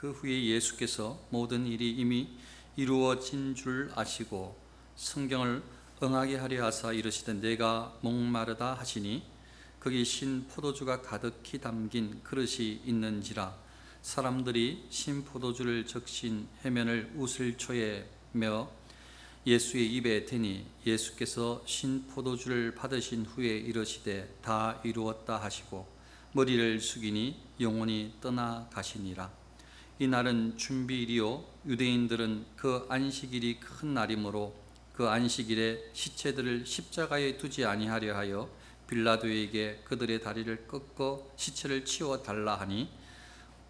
그 후에 예수께서 모든 일이 이미 이루어진 줄 아시고 성경을 응하게 하려 하사 이르시되 내가 목마르다 하시니 거기 신 포도주가 가득히 담긴 그릇이 있는지라 사람들이 신 포도주를 적신 해면을 우슬초에 메어 예수의 입에 대니 예수께서 신 포도주를 받으신 후에 이르시되 다 이루었다 하시고 머리를 숙이니 영혼이 떠나가시니라. 이날은 준비일이요 유대인들은 그 안식일이 큰 날이므로 그 안식일에 시체들을 십자가에 두지 아니하려 하여 빌라도에게 그들의 다리를 꺾어 시체를 치워 달라 하니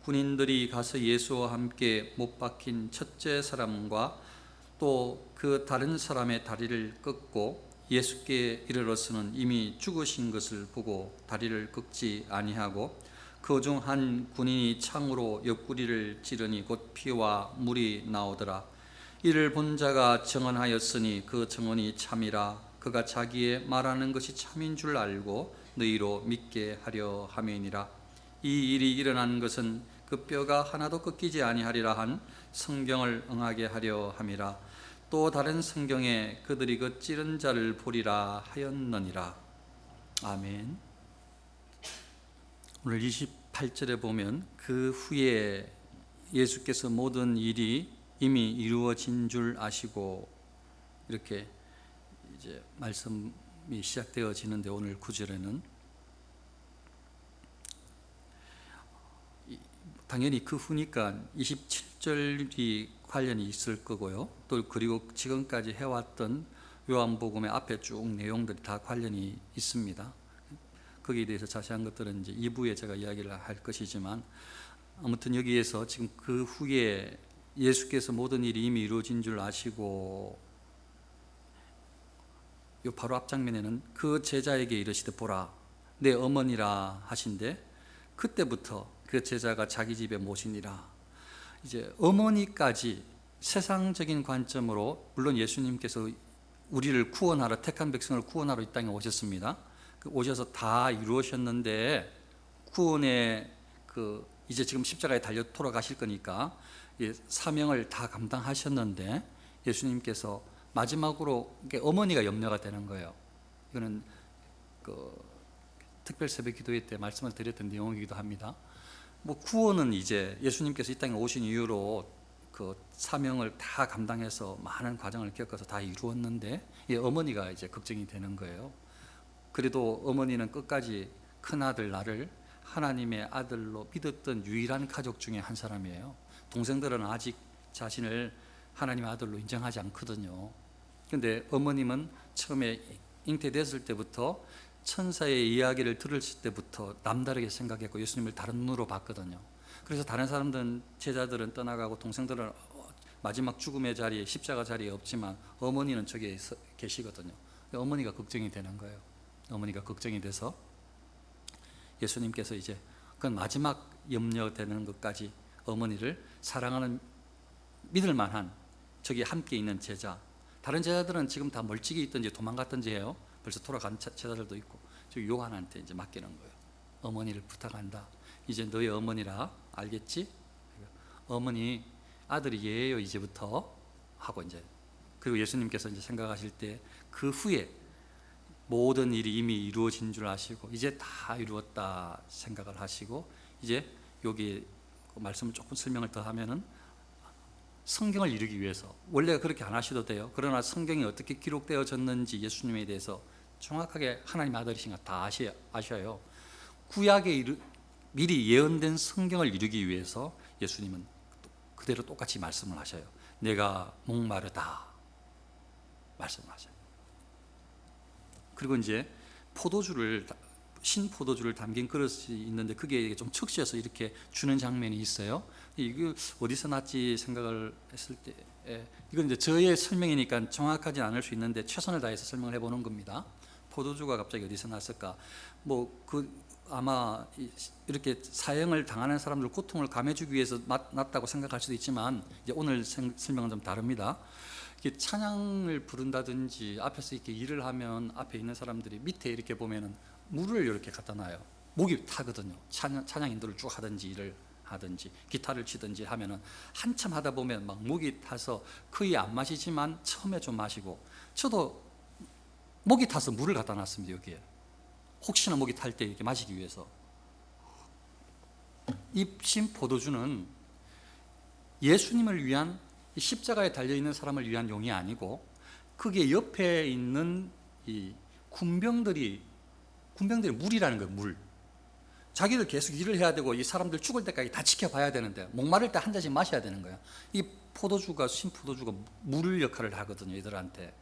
군인들이 가서 예수와 함께 못 박힌 첫째 사람과 또 그 다른 사람의 다리를 꺾고 예수께 이르러서는 이미 죽으신 것을 보고 다리를 꺾지 아니하고 그 중 한 군인이 창으로 옆구리를 찌르니 곧 피와 물이 나오더라. 이를 본 자가 증언하였으니 그 증언이 참이라. 그가 자기의 말하는 것이 참인 줄 알고 너희로 믿게 하려 함이니라. 이 일이 일어난 것은 그 뼈가 하나도 꺾이지 아니하리라 한 성경을 응하게 하려 함이라. 또 다른 성경에 그들이 그 찌른 자를 보리라 하였느니라. 아멘. 오늘 28절에 보면 그 후에 예수께서 모든 일이 이미 이루어진 줄 아시고 이렇게 이제 말씀이 시작되어지는데 오늘 9절에는 당연히 그 후니까 27절이 관련이 있을 거고요. 또 그리고 지금까지 해왔던 요한복음의 앞에 쭉 내용들이 다 관련이 있습니다. 거기에 대해서 자세한 것들은 이제 2부에 제가 이야기를 할 것이지만 아무튼 여기에서 지금 그 후에 예수께서 모든 일이 이미 이루어진 줄 아시고 요 바로 앞 장면에는 그 제자에게 이르시되 보라 내 어머니라 하신데 그때부터 그 제자가 자기 집에 모시니라. 이제 어머니까지 세상적인 관점으로 물론 예수님께서 우리를 구원하러 택한 백성을 구원하러 이 땅에 오셨습니다. 오셔서 다 이루셨는데 구원의 이제 지금 십자가에 달려 돌아가실 거니까 사명을 다 감당하셨는데 예수님께서 마지막으로 어머니가 염려가 되는 거예요. 이거는 특별 새벽 기도회 때 말씀을 드렸던 내용이기도 합니다. 구원은 이제 예수님께서 이 땅에 오신 이후로 그 사명을 다 감당해서 많은 과정을 겪어서 다 이루었는데 어머니가 이제 걱정이 되는 거예요. 그래도 어머니는 끝까지 큰아들 나를 하나님의 아들로 믿었던 유일한 가족 중에 한 사람이에요. 동생들은 아직 자신을 하나님의 아들로 인정하지 않거든요. 그런데 어머님은 처음에 잉태됐을 때부터 천사의 이야기를 들었을 때부터 남다르게 생각했고 예수님을 다른 눈으로 봤거든요. 그래서 다른 사람들은 제자들은 떠나가고 동생들은 마지막 죽음의 자리에 십자가 자리에 없지만 어머니는 저기에 계시거든요. 어머니가 걱정이 되는 거예요. 어머니가 걱정이 돼서 예수님께서 이제 그건 마지막 염려되는 것까지 어머니를 사랑하는 믿을 만한 저기 함께 있는 제자, 다른 제자들은 지금 다 멀찍이 있든지 도망갔든지 해요. 벌써 돌아간 제자들도 있고 저기 요한한테 이제 맡기는 거예요. 어머니를 부탁한다. 이제 너희 어머니라 알겠지? 어머니 아들이 얘예요 이제부터 하고 이제 그리고 예수님께서 이제 생각하실 때 그 후에 모든 일이 이미 이루어진 줄 아시고 이제 다 이루었다 생각을 하시고 이제 여기 말씀을 조금 설명을 더 하면은 성경을 이루기 위해서 원래 그렇게 안 하셔도 돼요. 그러나 성경이 어떻게 기록되어졌는지 예수님에 대해서 정확하게 하나님 아들이신 거 다 아셔요. 구약에 미리 예언된 성경을 이루기 위해서 예수님은 그대로 똑같이 말씀을 하셔요. 내가 목마르다 말씀을 하셔요. 그리고 이제 신 포도주를 담긴 그릇이 있는데 그게 좀 척시해서 이렇게 주는 장면이 있어요. 이거 어디서 났지 생각을 했을 때 이건 이제 저의 설명이니까 정확하지 않을 수 있는데 최선을 다해서 설명을 해보는 겁니다. 포도주가 갑자기 어디서 났을까? 아마 이렇게 사형을 당하는 사람들 고통을 감해주기 위해서 났다고 생각할 수도 있지만 이제 오늘 설명은 좀 다릅니다. 이렇게 찬양을 부른다든지 앞에서 이렇게 일을 하면 앞에 있는 사람들이 밑에 이렇게 보면은 물을 이렇게 갖다 놔요. 목이 타거든요. 찬양 인도를 쭉 하든지 일을 하든지 기타를 치든지 하면은 한참 하다 보면 막 목이 타서 거의 안 마시지만 처음에 좀 마시고, 저도 목이 타서 물을 갖다 놨습니다. 여기에 혹시나 목이 탈 때 이렇게 마시기 위해서. 입신 포도주는 예수님을 위한, 십자가에 달려있는 사람을 위한 용이 아니고, 그게 옆에 있는 이 군병들이 물이라는 거예요. 물. 자기들 계속 일을 해야 되고 이 사람들 죽을 때까지 다 지켜봐야 되는데 목마를 때 한 잔씩 마셔야 되는 거예요. 이 포도주가, 신포도주가 물 역할을 하거든요, 이들한테.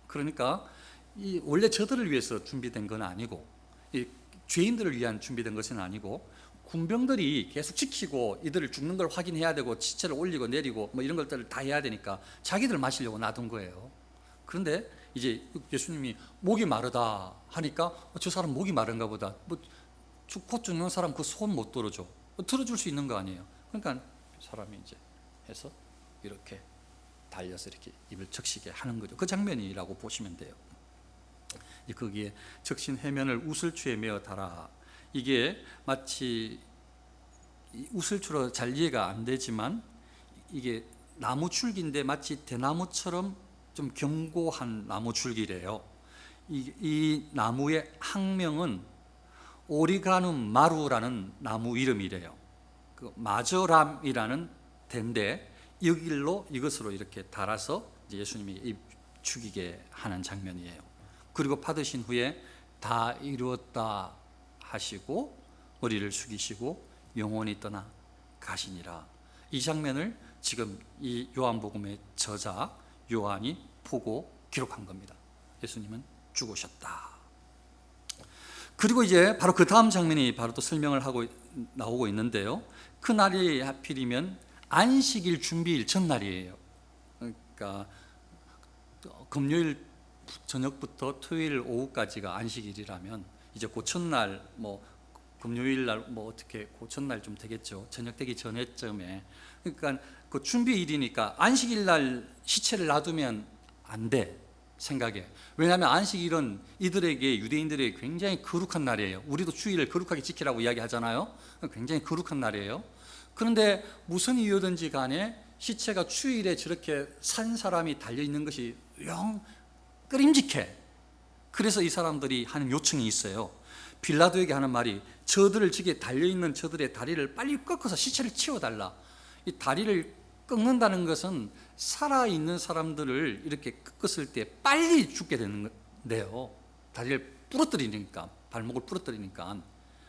그러니까 이 원래 저들을 위해서 준비된 건 아니고, 이 죄인들을 위한 준비된 것은 아니고, 군병들이 계속 지키고 이들을 죽는 걸 확인해야 되고 시체를 올리고 내리고 뭐 이런 것들을 다 해야 되니까 자기들 마시려고 놔둔 거예요. 그런데 이제 예수님이 목이 마르다 하니까 저 사람 목이 마른가 보다, 뭐 곧 죽는 사람 그 소원 못 들어줘, 들어줄 수 있는 거 아니에요. 그러니까 사람이 이제 해서 이렇게 달려서 이렇게 입을 적시게 하는 거죠. 그 장면이라고 보시면 돼요. 거기에 적신 해면을 우슬추에 메어 달아. 이게 마치 우슬추로 잘 이해가 안 되지만 이게 나무 줄기인데 마치 대나무처럼 좀 견고한 나무 줄기래요. 이 나무의 학명은 오리가눔 마루라는 나무 이름이래요. 그 마저람이라는 데인데 이것으로 이렇게 달아서 예수님이 입 죽이게 하는 장면이에요. 그리고 받으신 후에 다 이루었다 하시고 머리를 숙이시고 영원히 떠나 가시니라. 이 장면을 지금 이 요한복음의 저자 요한이 보고 기록한 겁니다. 예수님은 죽으셨다. 그리고 이제 바로 그 다음 장면이 바로 또 설명을 하고 나오고 있는데요. 그 날이 하필이면 안식일 준비일 전날이에요. 그러니까 금요일 저녁부터 토요일 오후까지가 안식일이라면 이제 그 첫날 뭐 금요일 날 뭐 어떻게 그 첫날 좀 되겠죠. 저녁 되기 전에쯤에. 그러니까 그 준비일이니까 안식일 날 시체를 놔두면 안 돼, 생각에. 왜냐하면 안식일은 이들에게, 유대인들에게 굉장히 거룩한 날이에요. 우리도 주일을 거룩하게 지키라고 이야기하잖아요. 굉장히 거룩한 날이에요. 그런데 무슨 이유든지 간에 시체가 주일에 저렇게 산 사람이 달려있는 것이 영 끄림직해. 그래서 이 사람들이 하는 요청이 있어요. 빌라도에게 하는 말이, 저들을 저기에 달려있는 저들의 다리를 빨리 꺾어서 시체를 치워달라. 이 다리를 꺾는다는 것은 살아있는 사람들을 이렇게 꺾었을 때 빨리 죽게 되는데요. 다리를 부러뜨리니까, 발목을 부러뜨리니까,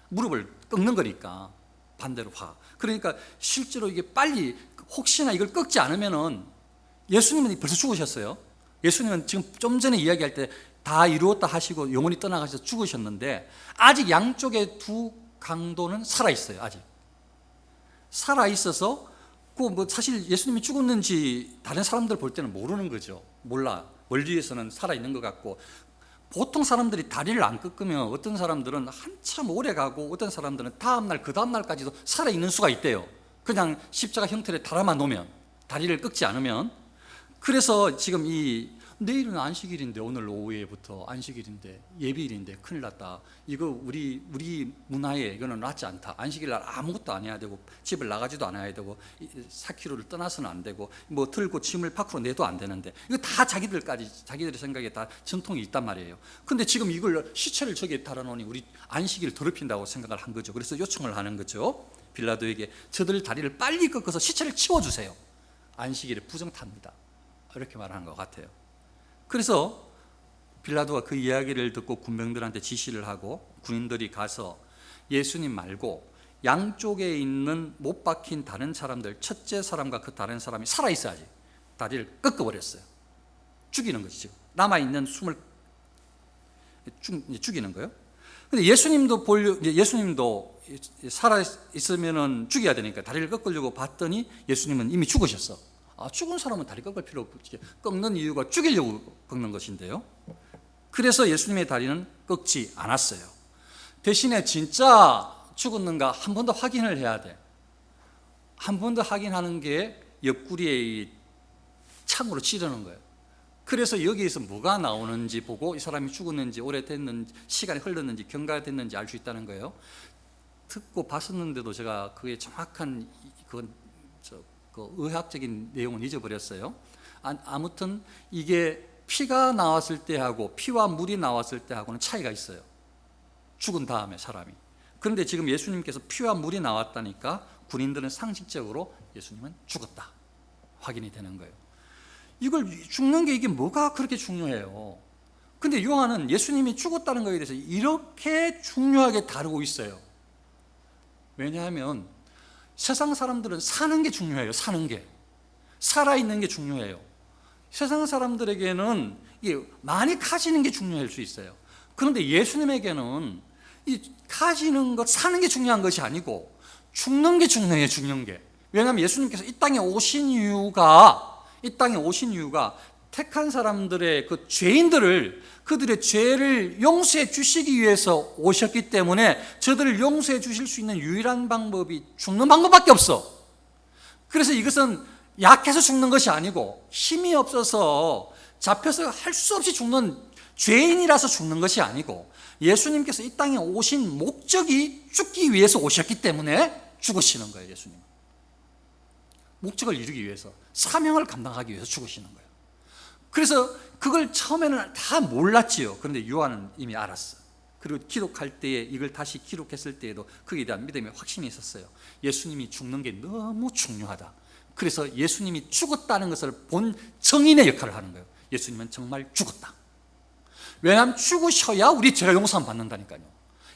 무릎을 꺾는 거니까 반대로 그러니까 실제로 이게 빨리, 혹시나 이걸 꺾지 않으면은, 예수님은 벌써 죽으셨어요. 예수님은 지금 좀 전에 이야기할 때 다 이루었다 하시고 영원히 떠나가셔서 죽으셨는데, 아직 양쪽의 두 강도는 살아있어요. 아직 살아있어서 뭐 사실 예수님이 죽었는지 다른 사람들 볼 때는 모르는 거죠. 몰라. 멀리에서는 살아있는 것 같고, 보통 사람들이 다리를 안 꺾으면 어떤 사람들은 한참 오래 가고 어떤 사람들은 다음날 그 다음날까지도 살아있는 수가 있대요. 그냥 십자가 형태를 달아만 놓으면, 다리를 꺾지 않으면. 그래서 지금 내일은 안식일인데, 오늘 오후에부터 안식일인데, 예비일인데 큰일 났다. 이거 우리 문화에 이거는 맞지 않다. 안식일 날 아무것도 안 해야 되고 집을 나가지도 않아야 되고 4km를 떠나서는 안 되고 뭐 들고 짐을 밖으로 내도 안 되는데, 이거 다 자기들의 생각에 다 전통이 있단 말이에요. 근데 지금 이걸 시체를 저기에 달아놓으니 우리 안식일을 더럽힌다고 생각을 한 거죠. 그래서 요청을 하는 거죠. 빌라도에게 저들 다리를 빨리 꺾어서 시체를 치워주세요. 안식일에 부정탑니다. 이렇게 말하는 것 같아요. 그래서 빌라도가 그 이야기를 듣고 군병들한테 지시를 하고, 군인들이 가서 예수님 말고 양쪽에 있는 못 박힌 다른 사람들, 첫째 사람과 그 다른 사람이 살아있어야지, 다리를 꺾어버렸어요. 죽이는 거지. 지금 남아있는 숨을 죽이는 거예요. 근데 예수님도 살아있으면 죽여야 되니까 다리를 꺾으려고 봤더니 예수님은 이미 죽으셨어. 죽은 사람은 다리 꺾을 필요 없지. 꺾는 이유가 죽이려고 꺾는 것인데요. 그래서 예수님의 다리는 꺾지 않았어요. 대신에 진짜 죽었는가 한 번 더 확인을 해야 돼. 한 번 더 확인하는 게 옆구리에 창으로 찌르는 거예요. 그래서 여기에서 뭐가 나오는지 보고 이 사람이 죽었는지 오래됐는지 시간이 흘렀는지 경과가 됐는지 알 수 있다는 거예요. 듣고 봤었는데도 제가 그게 정확한 그 의학적인 내용은 잊어버렸어요. 아무튼 이게 피가 나왔을 때하고 피와 물이 나왔을 때하고는 차이가 있어요. 죽은 다음에 사람이. 그런데 지금 예수님께서 피와 물이 나왔다니까 군인들은 상식적으로 예수님은 죽었다 확인이 되는 거예요. 이걸 죽는 게 이게 뭐가 그렇게 중요해요? 근데 요한은 예수님이 죽었다는 것에 대해서 이렇게 중요하게 다루고 있어요. 왜냐하면 세상 사람들은 사는 게 중요해요. 사는 게. 살아있는 게 중요해요. 세상 사람들에게는 많이 가지는 게 중요할 수 있어요. 그런데 예수님에게는 이 가지는 것, 사는 게 중요한 것이 아니고 죽는 게 중요해요. 죽는 게. 왜냐하면 예수님께서 이 땅에 오신 이유가 택한 사람들의 그 죄인들을, 그들의 죄를 용서해 주시기 위해서 오셨기 때문에 저들을 용서해 주실 수 있는 유일한 방법이 죽는 방법밖에 없어. 그래서 이것은 약해서 죽는 것이 아니고 힘이 없어서 잡혀서 할 수 없이 죽는 죄인이라서 죽는 것이 아니고 예수님께서 이 땅에 오신 목적이 죽기 위해서 오셨기 때문에 죽으시는 거예요. 예수님은 목적을 이루기 위해서, 사명을 감당하기 위해서 죽으시는 거예요. 그래서 그걸 처음에는 다 몰랐지요. 그런데 요한은 이미 알았어. 그리고 기록할 때에, 이걸 다시 기록했을 때에도 거기에 대한 믿음의 확신이 있었어요. 예수님이 죽는 게 너무 중요하다. 그래서 예수님이 죽었다는 것을 본 증인의 역할을 하는 거예요. 예수님은 정말 죽었다. 왜냐하면 죽으셔야 우리 죄가 용서함 받는다니까요.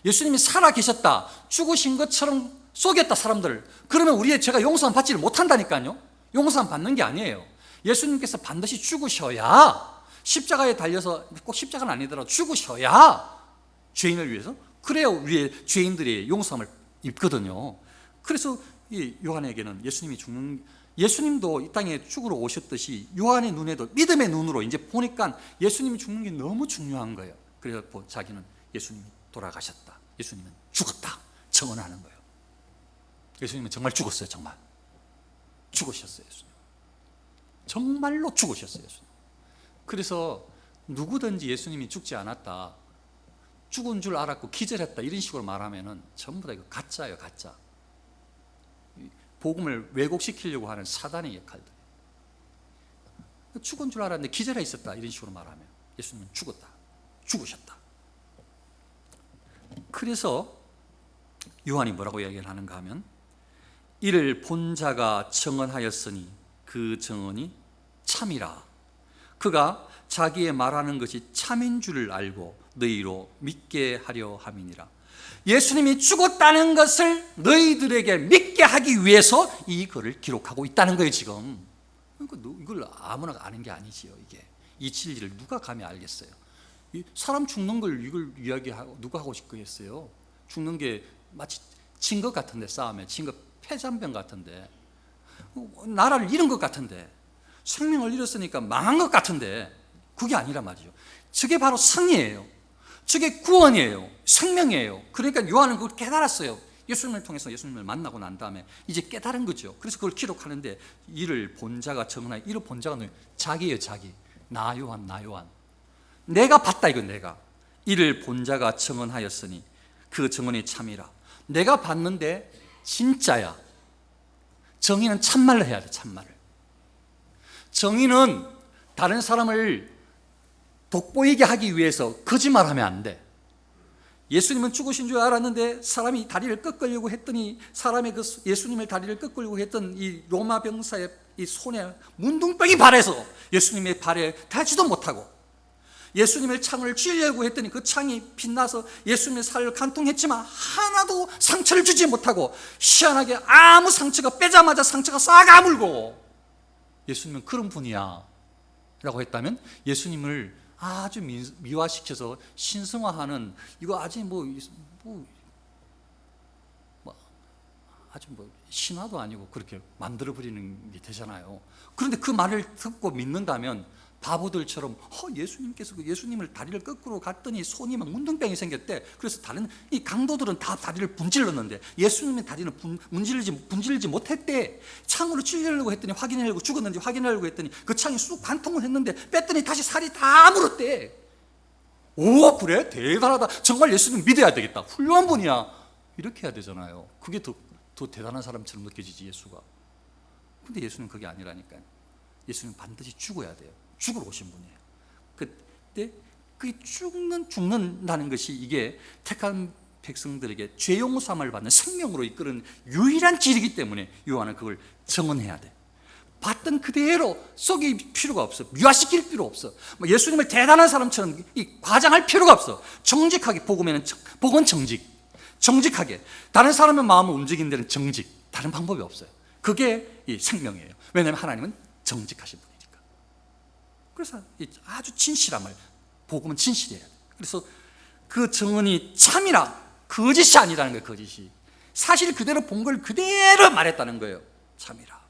예수님이 살아 계셨다, 죽으신 것처럼 속였다 사람들을, 그러면 우리의 죄가 용서함 받지를 못한다니까요. 용서함 받는 게 아니에요. 예수님께서 반드시 죽으셔야, 십자가에 달려서, 꼭 십자가는 아니더라도 죽으셔야 죄인을 위해서, 그래야 우리의 죄인들이 용서함을 입거든요. 그래서 이 요한에게는 예수님도 이 땅에 죽으러 오셨듯이 요한의 눈에도 믿음의 눈으로 이제 보니까 예수님이 죽는 게 너무 중요한 거예요. 그래서 자기는 예수님이 돌아가셨다, 예수님은 죽었다 증언하는 거예요. 예수님은 정말 죽었어요. 정말 죽으셨어요. 예수님 정말로 죽으셨어요. 예수님. 그래서 누구든지 예수님이 죽지 않았다, 죽은 줄 알았고 기절했다 이런 식으로 말하면은 전부 다 이거 가짜예요. 가짜. 복음을 왜곡시키려고 하는 사단의 역할들. 죽은 줄 알았는데 기절해 있었다 이런 식으로 말하면 예수님은 죽었다, 죽으셨다. 그래서 요한이 뭐라고 이야기를 하는가 하면, 이를 본 자가 증언하였으니 그 증언이 참이라. 그가 자기의 말하는 것이 참인 줄을 알고 너희로 믿게 하려 함이니라. 예수님이 죽었다는 것을 너희들에게 믿게 하기 위해서 이 글을 기록하고 있다는 거예요. 지금 이걸 아무나 아는 게 아니지요. 이게 이 진리를 누가 감히 알겠어요? 사람 죽는 걸 이걸 이야기하고 누가 하고 싶겠어요? 죽는 게 마치 진 것 같은데, 싸움에 진 것, 패잔병 같은데, 나라를 잃은 것 같은데, 생명을 잃었으니까 망한 것 같은데, 그게 아니란 말이죠. 저게 바로 승리예요. 저게 구원이에요. 생명이에요. 그러니까 요한은 그걸 깨달았어요. 예수님을 통해서 예수님을 만나고 난 다음에 이제 깨달은 거죠. 그래서 그걸 기록하는데, 이를 본 자가 증언하여, 이를 본 자가 자기예요. 자기. 나 요한, 나 요한. 내가 봤다, 이건 내가. 이를 본 자가 증언하였으니 그 증언이 참이라. 내가 봤는데 진짜야. 정의는 참말로 해야 돼. 참말을. 정의는 다른 사람을 돋보이게 하기 위해서 거짓말하면 안 돼. 예수님은 죽으신 줄 알았는데 사람이 다리를 꺾으려고 했더니, 사람의 그 예수님의 다리를 꺾으려고 했던 이 로마 병사의 이 손에 문둥병이 발해서 예수님의 발에 닿지도 못하고, 예수님의 창을 쥐려고 했더니 그 창이 빛나서 예수님의 살을 간통했지만 하나도 상처를 주지 못하고, 희한하게 아무 상처가, 빼자마자 상처가 싹 아물고, 예수님은 그런 분이야 라고 했다면, 예수님을 아주 미화시켜서 신성화하는, 이거 아직 아주 신화도 아니고 그렇게 만들어버리는 게 되잖아요. 그런데 그 말을 듣고 믿는다면 바보들처럼 예수님께서 그 예수님을 다리를 거꾸로 갔더니 손이 막 문둥병이 생겼대. 그래서 다른 이 강도들은 다 다리를 분질렀는데 예수님의 다리는 분질르지 못했대. 창으로 찔려고 했더니 확인하려고, 죽었는지 확인하려고 했더니 그 창이 쑥 관통을 했는데 뺐더니 다시 살이 다 물었대. 오, 그래? 대단하다. 정말 예수님 믿어야 되겠다. 훌륭한 분이야. 이렇게 해야 되잖아요. 그게 더 대단한 사람처럼 느껴지지, 예수가. 근데 예수는 그게 아니라니까요. 예수는 반드시 죽어야 돼요. 죽으러 오신 분이에요. 그때 그게 죽는다는 것이 이게 택한 백성들에게 죄 용서함을 받는 생명으로 이끄는 유일한 길이기 때문에 요한은 그걸 정언해야 돼. 봤던 그대로 속일 필요가 없어. 미화시킬 필요 없어. 예수님을 대단한 사람처럼 과장할 필요가 없어. 정직하게 복음은 정직하게 다른 사람의 마음을 움직이는 데는 정직, 다른 방법이 없어요. 그게 이 생명이에요. 왜냐하면 하나님은 정직하신 분이니까. 그래서 아주 진실함을, 복음은 진실해야 돼. 그래서 그 정언이 참이라, 거짓이 아니라는 거예요. 거짓이 사실 그대로 본 걸 그대로 말했다는 거예요. 참이라.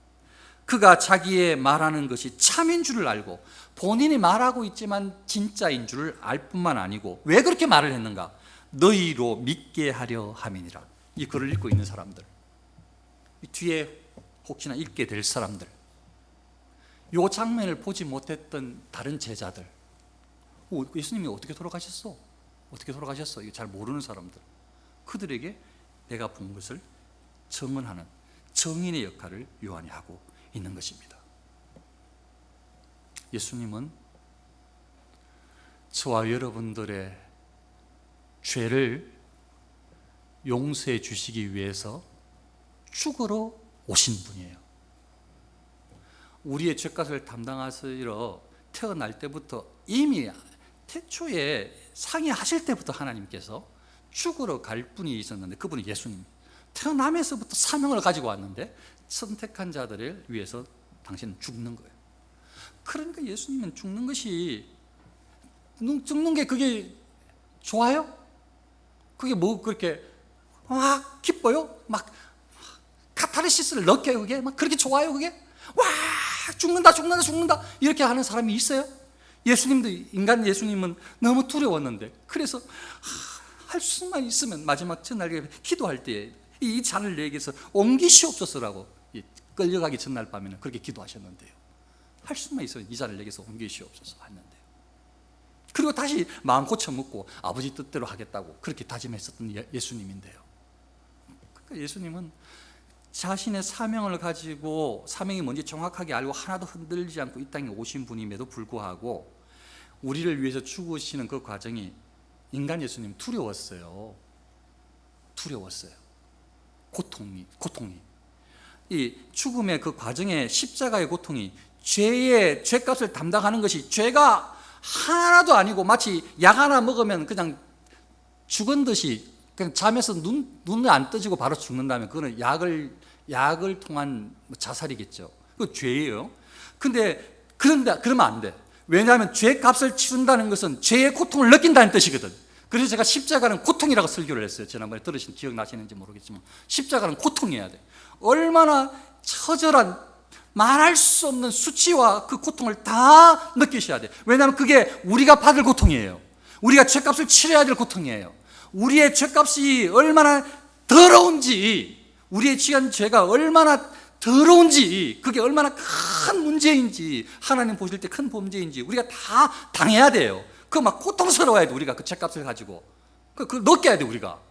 그가 자기의 말하는 것이 참인 줄을 알고 본인이 말하고 있지만 진짜인 줄을 알 뿐만 아니고, 왜 그렇게 말을 했는가? 너희로 믿게 하려 함이니라. 이 글을 읽고 있는 사람들, 이 뒤에 혹시나 읽게 될 사람들, 이 장면을 보지 못했던 다른 제자들, 예수님이 어떻게 돌아가셨어? 이거 잘 모르는 사람들, 그들에게 내가 본 것을 증언하는 증인의 역할을 요한이 하고 있는 것입니다. 예수님은 저와 여러분들의 죄를 용서해 주시기 위해서 죽으러 오신 분이에요. 우리의 죄값을 담당하시러 태어날 때부터, 이미 태초에 상의하실 때부터 하나님께서 죽으러 갈 분이 있었는데, 그분이 예수님. 태어나면서부터 사명을 가지고 왔는데 선택한 자들을 위해서 당신은 죽는 거예요. 그러니까 예수님은 죽는 게 그게 좋아요? 그게 뭐 그렇게 막 기뻐요? 막 카타르시스를 넣게, 그게 막 그렇게 좋아요? 그게 와 죽는다 이렇게 하는 사람이 있어요? 예수님도, 인간 예수님은 너무 두려웠는데, 그래서 할 수만 있으면 마지막 전날 기도할 때 이 잔을 내게서 옮기시옵소서라고, 끌려가기 전날 밤에는 그렇게 기도하셨는데요. 할 수만 있으면 이 잔을 내게서 옮기시옵소서 했는데요. 그리고 다시 마음 고쳐 묻고 아버지 뜻대로 하겠다고 그렇게 다짐했었던 예수님인데요. 그러니까 예수님은 자신의 사명을 가지고, 사명이 뭔지 정확하게 알고 하나도 흔들리지 않고 이 땅에 오신 분임에도 불구하고 우리를 위해서 죽으시는 그 과정이, 인간 예수님 두려웠어요. 고통이 이 죽음의 그 과정의 십자가의 고통이, 죄값을 담당하는 것이 죄가 하나도 아니고 마치 약 하나 먹으면 그냥 죽은 듯이, 그냥 잠에서 눈을 안 떠지고 바로 죽는다면 그거는 약을 통한 자살이겠죠. 그거 죄예요. 그런데 그러면 안 돼. 왜냐하면 죄값을 치른다는 것은 죄의 고통을 느낀다는 뜻이거든. 그래서 제가 십자가는 고통이라고 설교를 했어요. 지난번에 들으신 기억나시는지 모르겠지만 십자가는 고통이어야 돼. 얼마나 처절한, 말할 수 없는 수치와 그 고통을 다 느끼셔야 돼. 왜냐하면 그게 우리가 받을 고통이에요. 우리가 죄값을 치러야 될 고통이에요. 우리의 죄값이 얼마나 더러운지, 우리의 지은 죄가 얼마나 더러운지, 그게 얼마나 큰 문제인지, 하나님 보실 때 큰 범죄인지 우리가 다 당해야 돼요. 그 막 고통스러워야 돼. 우리가 그 죄값을 가지고 그걸 느껴야 돼 우리가.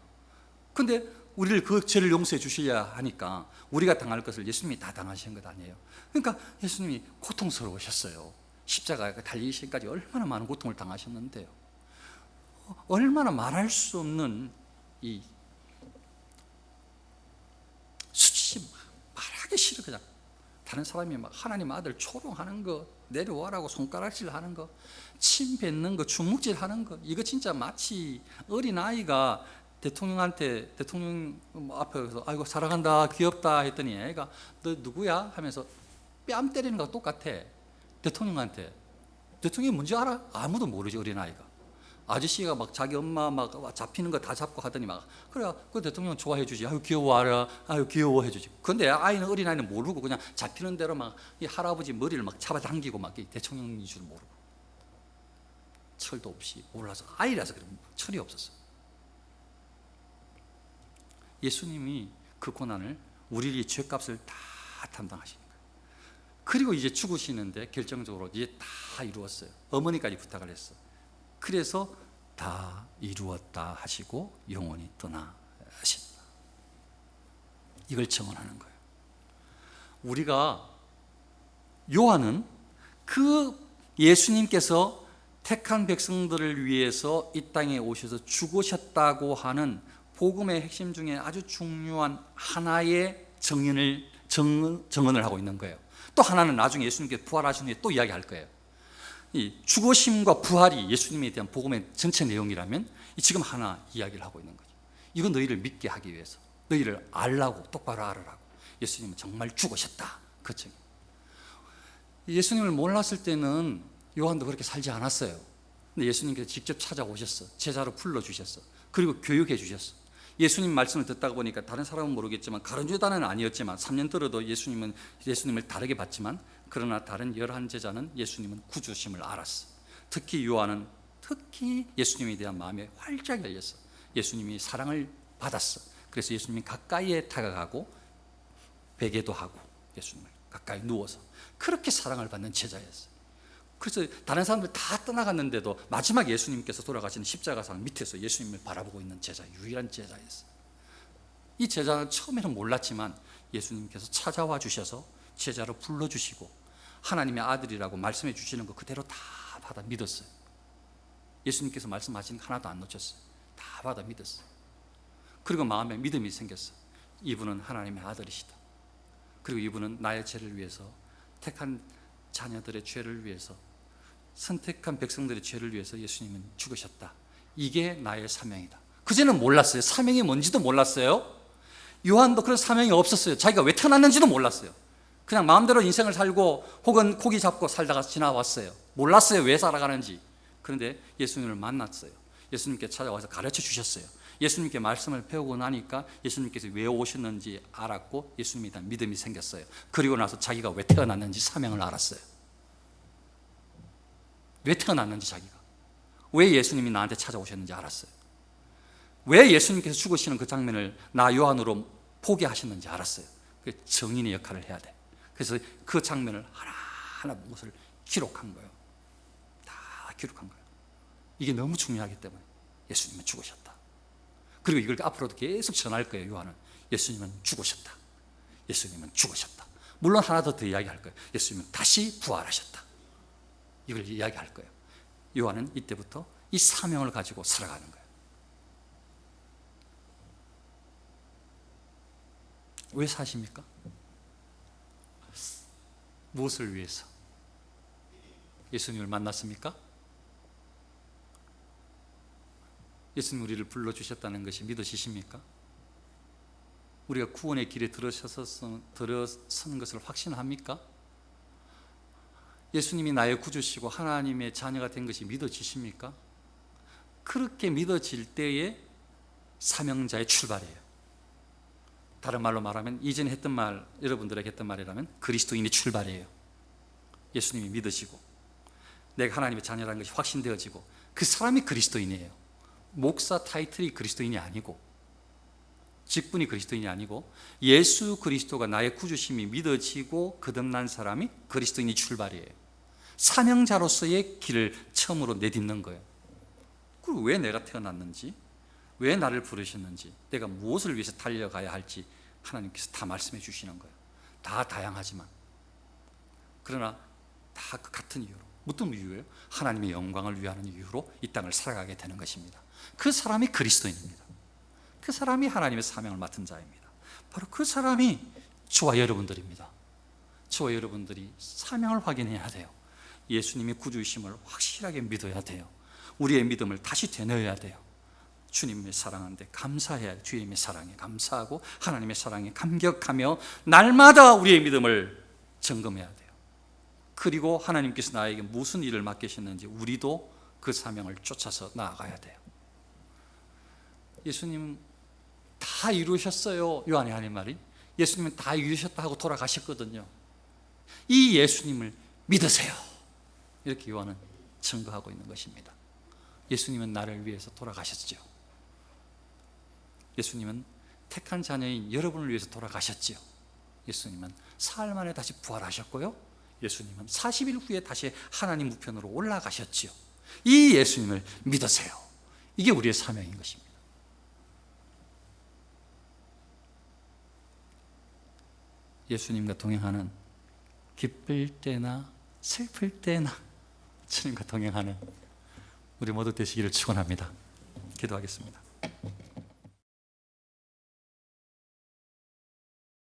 근데 우리를 그 죄를 용서해 주셔야 하니까 우리가 당할 것을 예수님이 다 당하신 것 아니에요. 그러니까 예수님이 고통스러우셨어요. 십자가에 달리시기까지 얼마나 많은 고통을 당하셨는데요. 얼마나 말할 수 없는 이 수치심, 말하기 싫어. 그냥 다른 사람이 막 하나님 아들 초롱하는 거, 내려와라고 손가락질 하는 거, 침 뱉는 거, 주먹질 하는 거, 이거 진짜 마치 어린아이가 대통령 앞에서 아이고 사랑한다, 귀엽다 했더니 애가 너 누구야? 하면서 뺨 때리는 거랑 똑같아. 대통령한테. 대통령이 뭔지 알아? 아무도 모르지. 어린아이가. 아저씨가 막 자기 엄마 막 잡히는 거 다 잡고 하더니 막, 그래 그 대통령 좋아해 주지. 아유 귀여워하라, 아유 귀여워해 주지. 근데 어린아이는 모르고 그냥 잡히는 대로 막 이 할아버지 머리를 막 잡아당기고 막 대통령인 줄 모르고, 철도 없이 몰라서, 아이라서 그래, 철이 없었어. 예수님이 그 고난을, 우리의 죄값을 다 담당하시는 거예요. 그리고 이제 죽으시는데 결정적으로 이제 다 이루었어요. 어머니까지 부탁을 했어. 그래서 다 이루었다 하시고 영원히 떠나신다. 이걸 증언하는 거예요. 우리가 요한은 그 예수님께서 택한 백성들을 위해서 이 땅에 오셔서 죽으셨다고 하는 복음의 핵심 중에 아주 중요한 하나의 증언을 하고 있는 거예요. 또 하나는 나중에 예수님께서 부활하신 후에 또 이야기할 거예요. 이 죽으심과 부활이 예수님에 대한 복음의 전체 내용이라면 지금 하나 이야기를 하고 있는 거죠. 이거 너희를 믿게 하기 위해서, 너희를 알라고, 똑바로 알으라고. 예수님은 정말 죽으셨다. 그 증인. 예수님을 몰랐을 때는 요한도 그렇게 살지 않았어요. 근데 예수님께서 직접 찾아오셨어. 제자로 불러주셨어. 그리고 교육해 주셨어. 예수님 말씀을 듣다가 보니까 다른 사람은 모르겠지만 가룟유다는 아니었지만 3년 들어도 예수님을 다르게 봤지만, 그러나 다른 11제자는 예수님은 구주심을 알았어. 특히 요한은 특히 예수님에 대한 마음이 활짝 열렸어. 예수님이 사랑을 받았어. 그래서 예수님이 가까이에 다가가고 베개도 하고 예수님을 가까이 누워서 그렇게 사랑을 받는 제자였어요. 그래서 다른 사람들 다 떠나갔는데도 마지막 예수님께서 돌아가시는 십자가상 밑에서 예수님을 바라보고 있는 제자, 유일한 제자였어요. 이 제자는 처음에는 몰랐지만 예수님께서 찾아와 주셔서 제자로 불러주시고 하나님의 아들이라고 말씀해 주시는 거 그대로 다 받아 믿었어요. 예수님께서 말씀하신 거 하나도 안 놓쳤어요. 다 받아 믿었어요. 그리고 마음에 믿음이 생겼어요. 이분은 하나님의 아들이시다. 그리고 이분은 나의 죄를 위해서, 택한 자녀들의 죄를 위해서, 선택한 백성들의 죄를 위해서 예수님은 죽으셨다. 이게 나의 사명이다. 그전에는 몰랐어요. 사명이 뭔지도 몰랐어요. 요한도 그런 사명이 없었어요. 자기가 왜 태어났는지도 몰랐어요. 그냥 마음대로 인생을 살고 혹은 고기 잡고 살다가 지나왔어요. 몰랐어요. 왜 살아가는지. 그런데 예수님을 만났어요. 예수님께 찾아와서 가르쳐 주셨어요. 예수님께 말씀을 배우고 나니까 예수님께서 왜 오셨는지 알았고 예수님에 대한 믿음이 생겼어요. 그리고 나서 자기가 왜 태어났는지 사명을 알았어요. 왜 태어났는지, 자기가 왜 예수님이 나한테 찾아오셨는지 알았어요. 왜 예수님께서 죽으시는 그 장면을 나 요한으로 포기하셨는지 알았어요. 그 정인의 역할을 해야 돼. 그래서 그 장면을 하나하나 무엇을 기록한 거예요. 다 기록한 거예요. 이게 너무 중요하기 때문에 예수님은 죽으셨다. 그리고 이걸 앞으로도 계속 전할 거예요. 요한은 예수님은 죽으셨다. 예수님은 죽으셨다. 물론 하나 더 이야기할 거예요. 예수님은 다시 부활하셨다. 이걸 이야기할 거예요. 요한은 이때부터 이 사명을 가지고 살아가는 거예요. 왜 사십니까? 무엇을 위해서? 예수님을 만났습니까? 예수님 우리를 불러주셨다는 것이 믿어지십니까? 우리가 구원의 길에 들어서는 것을 확신합니까? 예수님이 나의 구주시고 하나님의 자녀가 된 것이 믿어지십니까? 그렇게 믿어질 때에 사명자의 출발이에요. 다른 말로 말하면 이전에 했던 말, 여러분들에게 했던 말이라면 그리스도인의 출발이에요. 예수님이 믿으시고 내가 하나님의 자녀라는 것이 확신되어지고 그 사람이 그리스도인이에요. 목사 타이틀이 그리스도인이 아니고, 직분이 그리스도인이 아니고, 예수 그리스도가 나의 구주심이 믿어지고 거듭난 사람이 그리스도인이 출발이에요. 사명자로서의 길을 처음으로 내딛는 거예요. 그리고 왜 내가 태어났는지, 왜 나를 부르셨는지, 내가 무엇을 위해서 달려가야 할지 하나님께서 다 말씀해 주시는 거예요. 다 다양하지만, 그러나 다 그 같은 이유로. 어떤 이유예요? 하나님의 영광을 위하는 이유로 이 땅을 살아가게 되는 것입니다. 그 사람이 그리스도인입니다. 그 사람이 하나님의 사명을 맡은 자입니다. 바로 그 사람이 저와 여러분들입니다. 저와 여러분들이 사명을 확인해야 돼요. 예수님의 구주이심을 확실하게 믿어야 돼요. 우리의 믿음을 다시 되뇌어야 돼요. 주님의 사랑한데 감사해야 돼요. 주님의 사랑에 감사하고 하나님의 사랑에 감격하며 날마다 우리의 믿음을 점검해야 돼요. 그리고 하나님께서 나에게 무슨 일을 맡기셨는지 우리도 그 사명을 쫓아서 나아가야 돼요. 예수님 다 이루셨어요. 요한이 하는 말이 예수님은 다 이루셨다 하고 돌아가셨거든요. 이 예수님을 믿으세요. 이렇게 요한은 증거하고 있는 것입니다. 예수님은 나를 위해서 돌아가셨죠. 예수님은 택한 자녀인 여러분을 위해서 돌아가셨죠. 예수님은 사흘 만에 다시 부활하셨고요. 예수님은 40일 후에 다시 하나님 우편으로 올라가셨죠. 이 예수님을 믿으세요. 이게 우리의 사명인 것입니다. 예수님과 동행하는, 기쁠 때나 슬플 때나 주님과 동행하는 우리 모두 되시기를 축원합니다. 기도하겠습니다.